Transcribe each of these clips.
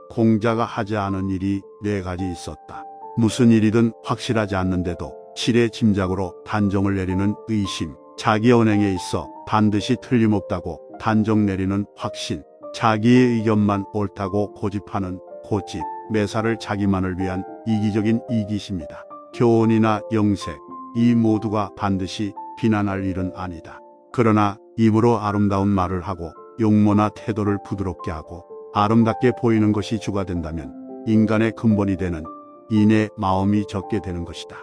공자가 하지 않은 일이 4가지 있었다. 무슨 일이든 확실하지 않는데도 실의 짐작으로 단정을 내리는 의심, 자기 언행에 있어 반드시 틀림없다고 단정 내리는 확신, 자기의 의견만 옳다고 고집하는 고집, 매사를 자기만을 위한 이기적인 이기심이다. 교훈이나 영색, 이 모두가 반드시 비난할 일은 아니다. 그러나 입으로 아름다운 말을 하고 용모나 태도를 부드럽게 하고 아름답게 보이는 것이 주가 된다면 인간의 근본이 되는 인의 마음이 적게 되는 것이다.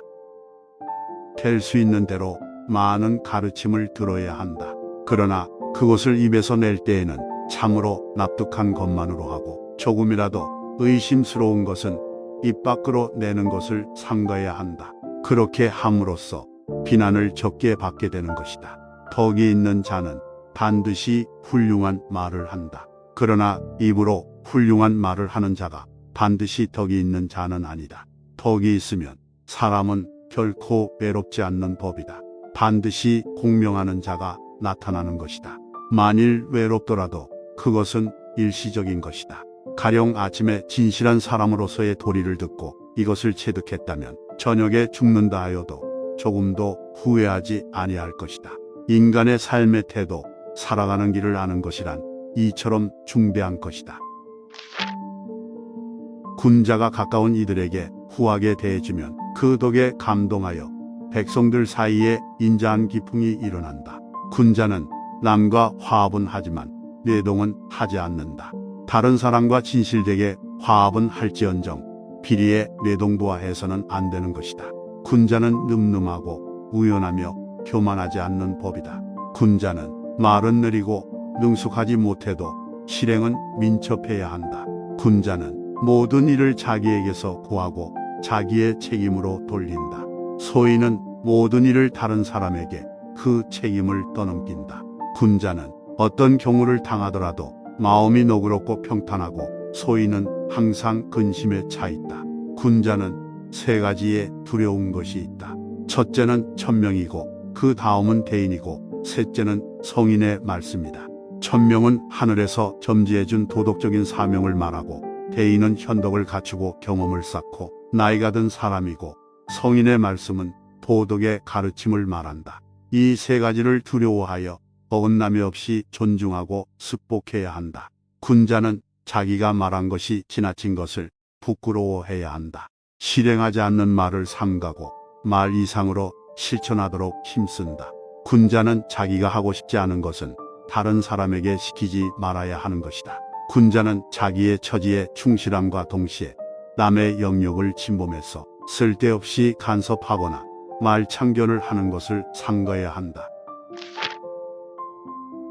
될 수 있는 대로 많은 가르침을 들어야 한다. 그러나 그것을 입에서 낼 때에는 참으로 납득한 것만으로 하고 조금이라도 의심스러운 것은 입 밖으로 내는 것을 삼가야 한다. 그렇게 함으로써 비난을 적게 받게 되는 것이다. 덕이 있는 자는 반드시 훌륭한 말을 한다. 그러나 입으로 훌륭한 말을 하는 자가 반드시 덕이 있는 자는 아니다. 덕이 있으면 사람은 결코 외롭지 않는 법이다. 반드시 공명하는 자가 나타나는 것이다. 만일 외롭더라도 그것은 일시적인 것이다. 가령 아침에 진실한 사람으로서의 도리를 듣고 이것을 체득했다면 저녁에 죽는다 하여도 조금도 후회하지 아니할 것이다. 인간의 삶의 태도, 살아가는 길을 아는 것이란 이처럼 중대한 것이다. 군자가 가까운 이들에게 후하게 대해주면 그 덕에 감동하여 백성들 사이에 인자한 기풍이 일어난다. 군자는 남과 화합은 하지만 내동은 하지 않는다. 다른 사람과 진실되게 화합은 할지언정 비리에 뇌동부화해서는 안 되는 것이다. 군자는 늠름하고 우연하며 교만하지 않는 법이다. 군자는 말은 느리고 능숙하지 못해도 실행은 민첩해야 한다. 군자는 모든 일을 자기에게서 구하고 자기의 책임으로 돌린다. 소인은 모든 일을 다른 사람에게 그 책임을 떠넘긴다. 군자는 어떤 경우를 당하더라도 마음이 너그럽고 평탄하고 소인은 항상 근심에 차 있다. 군자는 3가지의 두려운 것이 있다. 첫째는 천명이고 그 다음은 대인이고 셋째는 성인의 말씀이다. 천명은 하늘에서 점지해준 도덕적인 사명을 말하고 대인은 현덕을 갖추고 경험을 쌓고 나이가 든 사람이고 성인의 말씀은 도덕의 가르침을 말한다. 이 3가지를 두려워하여 어긋남이 없이 존중하고 습복해야 한다. 군자는 자기가 말한 것이 지나친 것을 부끄러워해야 한다. 실행하지 않는 말을 삼가고 말 이상으로 실천하도록 힘쓴다. 군자는 자기가 하고 싶지 않은 것은 다른 사람에게 시키지 말아야 하는 것이다. 군자는 자기의 처지에 충실함과 동시에 남의 영역을 침범해서 쓸데없이 간섭하거나 말창견을 하는 것을 삼가야 한다.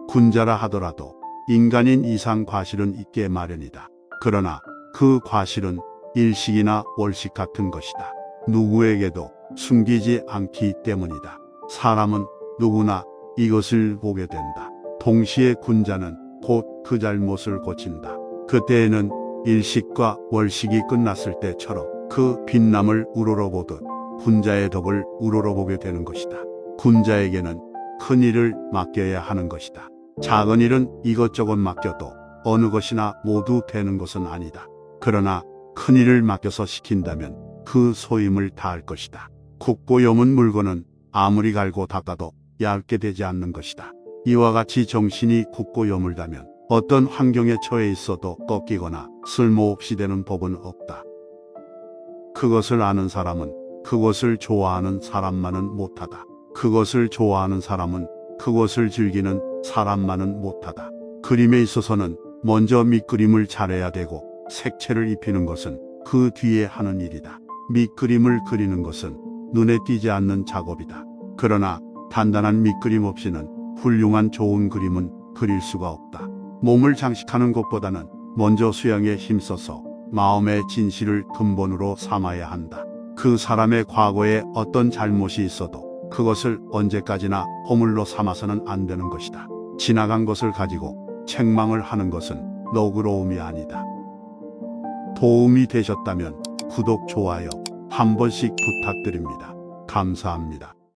군자라 하더라도 인간인 이상 과실은 있게 마련이다. 그러나 그 과실은 일식이나 월식 같은 것이다. 누구에게도 숨기지 않기 때문이다. 사람은 누구나 이것을 보게 된다. 동시에 군자는 곧 그 잘못을 고친다. 그때에는 일식과 월식이 끝났을 때처럼 그 빛남을 우러러보듯 군자의 덕을 우러러보게 되는 것이다. 군자에게는 큰 일을 맡겨야 하는 것이다. 작은 일은 이것저것 맡겨도 어느 것이나 모두 되는 것은 아니다. 그러나 큰 일을 맡겨서 시킨다면 그 소임을 다할 것이다. 굽고 여문 물건은 아무리 갈고 닦아도 얇게 되지 않는 것이다. 이와 같이 정신이 굽고 여물다면 어떤 환경에 처해 있어도 꺾이거나 쓸모없이 되는 법은 없다. 그것을 아는 사람은 그것을 좋아하는 사람만은 못하다. 그것을 좋아하는 사람은 그것을 즐기는 사람만은 못하다. 그림에 있어서는 먼저 밑그림을 잘해야 되고 색채를 입히는 것은 그 뒤에 하는 일이다. 밑그림을 그리는 것은 눈에 띄지 않는 작업이다. 그러나 단단한 밑그림 없이는 훌륭한 좋은 그림은 그릴 수가 없다. 몸을 장식하는 것보다는 먼저 수양에 힘써서 마음의 진실을 근본으로 삼아야 한다. 그 사람의 과거에 어떤 잘못이 있어도 그것을 언제까지나 허물로 삼아서는 안 되는 것이다. 지나간 것을 가지고 책망을 하는 것은 너그러움이 아니다. 도움이 되셨다면 구독, 좋아요 한 번씩 부탁드립니다. 감사합니다.